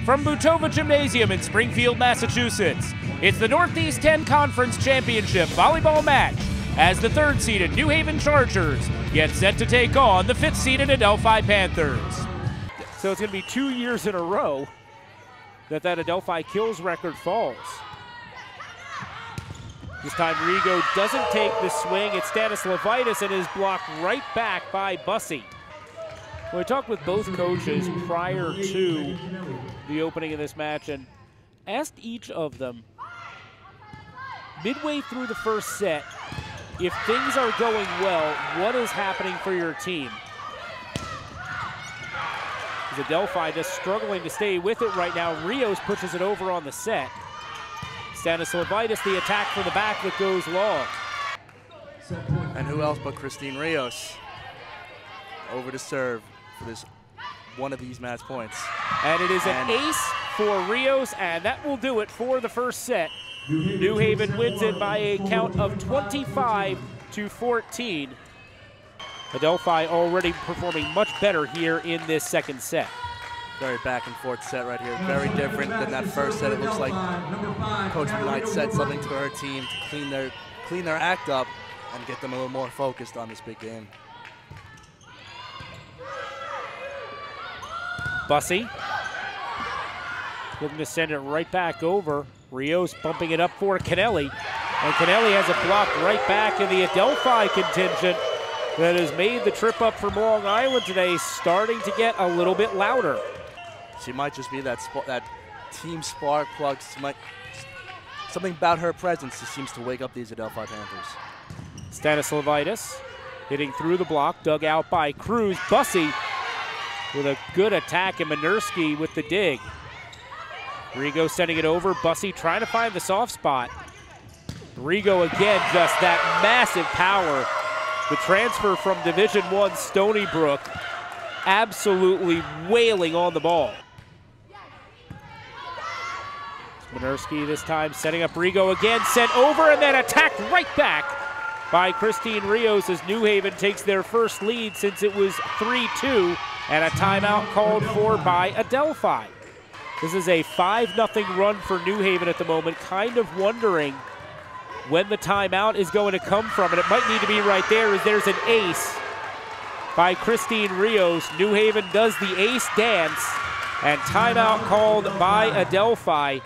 From Butova Gymnasium in Springfield, Massachusetts, it's the Northeast 10 Conference Championship volleyball match as the third-seeded New Haven Chargers get set to take on the fifth-seeded Adelphi Panthers. So it's going to be 2 years in a row that Adelphi kills record falls. This time Rigo doesn't take the swing. It's Stanislavaitis and is blocked right back by Bussey. We talked with both coaches prior to the opening of this match and asked each of them midway through the first set, if things are going well, what is happening for your team? As Adelphi just struggling to stay with it right now. Rios pushes it over on the set. Stanislavaitis, the attack from the back that goes long. And who else but Christine Rios over to serve for this one of these match points. And it is an ace for Rios, and that will do it for the first set. New Haven wins it by a count of 25-14. Adelphi already performing much better here in this second set. Very back and forth set right here. Very different than that first set. It looks like Coach McKnight said something to her team to clean their act up and get them a little more focused on this big game. Bussey looking to send it right back over. Rios bumping it up for Canelli. And Canelli has it blocked right back in the Adelphi contingent that has made the trip up from Long Island today starting to get a little bit louder. She might just be that team spark plug. Something about her presence just seems to wake up these Adelphi Panthers. Stanislavaitis hitting through the block, dug out by Cruz. Bussey with a good attack, and Minersky with the dig. Rigo sending it over. Bussey trying to find the soft spot. Rigo again, just that massive power. The transfer from Division I Stony Brook, absolutely wailing on the ball. Minersky this time setting up Rigo again, sent over and then attacked right back by Christine Rios as New Haven takes their first lead since it was 3-2 and a timeout called for by Adelphi. This is a 5-0 run for New Haven at the moment, kind of wondering when the timeout is going to come from, and it might need to be right there as there's an ace by Christine Rios. New Haven does the ace dance, and timeout called by Adelphi.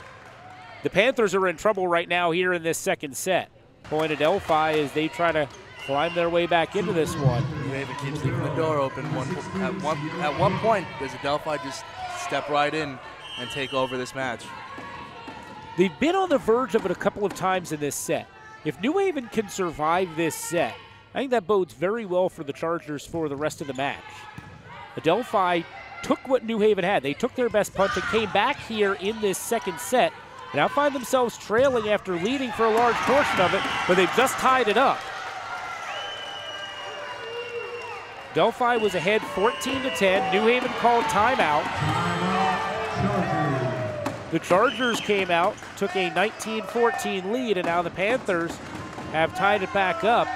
The Panthers are in trouble right now here in this second set. Point Adelphi as they try to climb their way back into this one. New Haven keeps leaving the door open. At one point, does Adelphi just step right in and take over this match? They've been on the verge of it a couple of times in this set. If New Haven can survive this set, I think that bodes very well for the Chargers for the rest of the match. Adelphi took what New Haven had. They took their best punch and came back here in this second set and now find themselves trailing after leading for a large portion of it, but they've just tied it up. Adelphi was ahead 14-10. New Haven called timeout. The Chargers came out, took a 19-14 lead, and now the Panthers have tied it back up.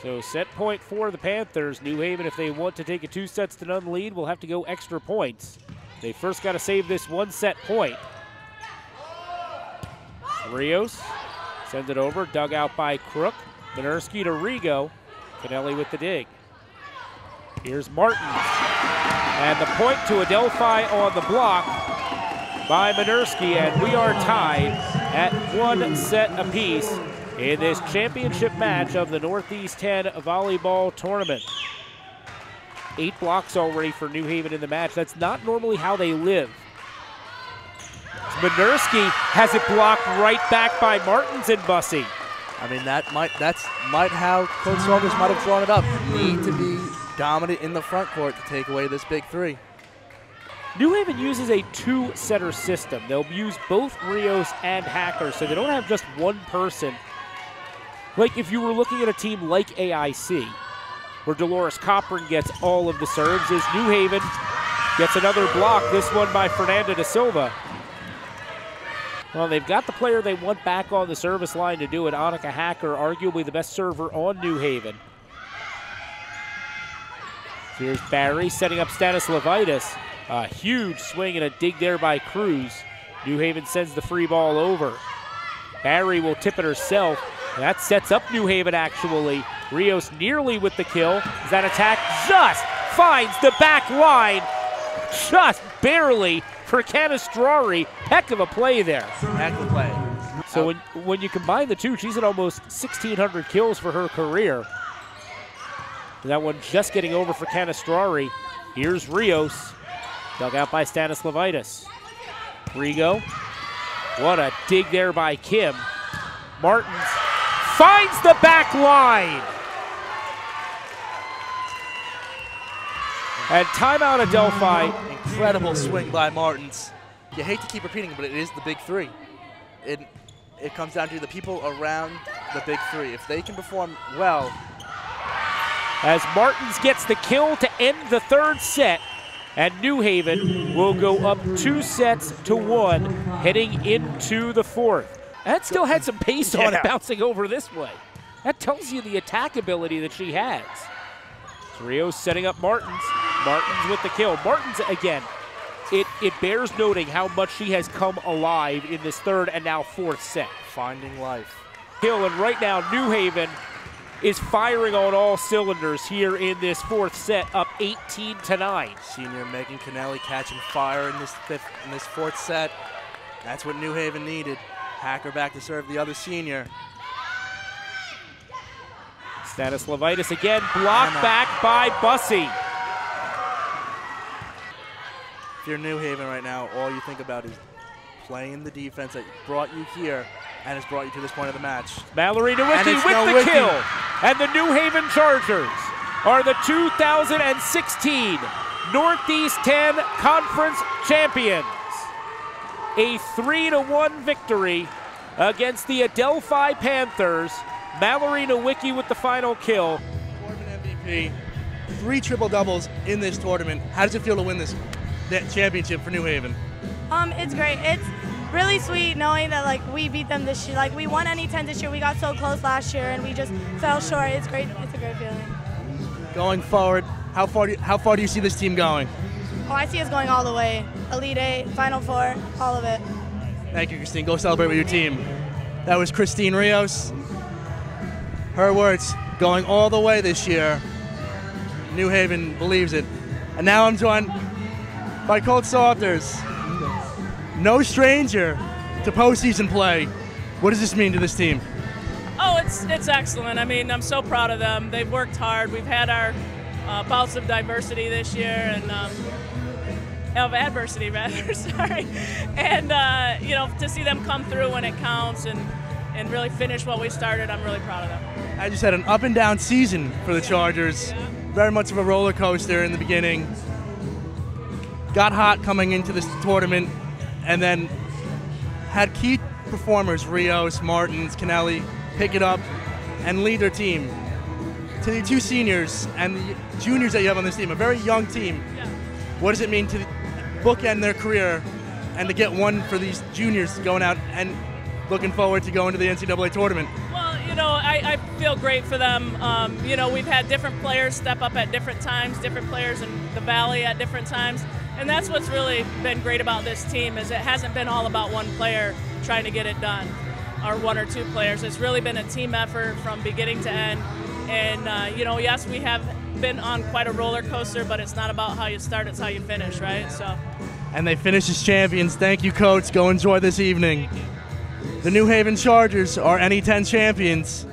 So set point for the Panthers. New Haven, if they want to take a 2-0 lead, will have to go extra points. They first got to save this one set point. Rios sends it over, dug out by Crook. Minersky to Rigo. Canelli with the dig. Here's Martins. And the point to Adelphi on the block by Minersky, and we are tied at 1 set apiece in this championship match of the Northeast 10 Volleyball Tournament. 8 blocks already for New Haven in the match. That's not normally how they live. Minersky has it blocked right back by Martins and Bussey. I mean, that's how Coach Saunders might have drawn it up. Need to be dominant in the front court to take away this big three. New Haven uses a 2-setter system. They'll use both Rios and Hacker, so they don't have just one person. Like if you were looking at a team like AIC, where Dolores Copran gets all of the serves, is New Haven gets another block, this one by Fernanda da Silva. Well, they've got the player they want back on the service line to do it. Annika Hacker, arguably the best server on New Haven. Here's Barry setting up Stanislavaitis. A huge swing and a dig there by Cruz. New Haven sends the free ball over. Barry will tip it herself. And that sets up New Haven, actually. Rios nearly with the kill. That attack just finds the back line. Just barely for Canestrari. Heck of a play there. Heck of a play. So when you combine the two, she's at almost 1,600 kills for her career. That one just getting over for Canestrari. Here's Rios. Dug out by Stanislavitis. Rigo. What a dig there by Kim. Martins finds the back line. And timeout Adelphi. Incredible swing by Martins. You hate to keep repeating, but it is the big three. It comes down to the people around the big three. If they can perform well. As Martins gets the kill to end the third set, and New Haven will go up 2-1 heading into the fourth. That still had some pace on it bouncing over this way. That tells you the attack ability that she has. Rios setting up Martins. Martins with the kill. Martins, again, it bears noting how much she has come alive in this third and now fourth set. Finding life. Kill, and right now New Haven is firing on all cylinders here in this fourth set, up 18-9. Senior Megan Kennelly catching fire in this fourth set. That's what New Haven needed. Hacker back to serve the other senior. Stanislavitis again, blocked back by Bussey. If you're New Haven right now, all you think about is playing the defense that brought you here and has brought you to this point of the match. Mallory Nowicki with the kill. And the New Haven Chargers are the 2016 Northeast 10 Conference champions. A 3-1 victory against the Adelphi Panthers. Mallory Nowicki with the final kill. Tournament MVP, 3 triple doubles in this tournament. How does it feel to win this championship for New Haven? It's great. It's really sweet knowing that we beat them this year. We won NE10 this year. We got so close last year and we just fell short. It's great. It's a great feeling. Going forward, how far do you see this team going? Oh, I see us going all the way. Elite 8, Final 4, all of it. Thank you, Christine. Go celebrate with your team. That was Christine Rios. Her words, going all the way this year. New Haven believes it. And now I'm joined by Colt Salters. No stranger to postseason play. What does this mean to this team? Oh, it's excellent. I mean, I'm so proud of them. They've worked hard. We've had our bouts of diversity this year, and of adversity rather. Sorry. And to see them come through when it counts and really finish what we started, I'm really proud of them. I just had an up and down season for the Chargers. Yeah. Very much of a roller coaster in the beginning. Got hot coming into this tournament, and then had key performers, Rios, Martins, Kennelly, pick it up and lead their team. To the 2 seniors and the juniors that you have on this team, a very young team, what does it mean to bookend their career and to get one for these juniors going out and looking forward to going to the NCAA tournament? Well, I feel great for them. We've had different players step up at different times, different players in the Valley at different times. And that's what's really been great about this team is it hasn't been all about one player trying to get it done, or 1 or 2 players. It's really been a team effort from beginning to end. And, yes, we have been on quite a roller coaster, but it's not about how you start, it's how you finish, right? So. And they finish as champions. Thank you, Coach. Go enjoy this evening. The New Haven Chargers are NE10 champions.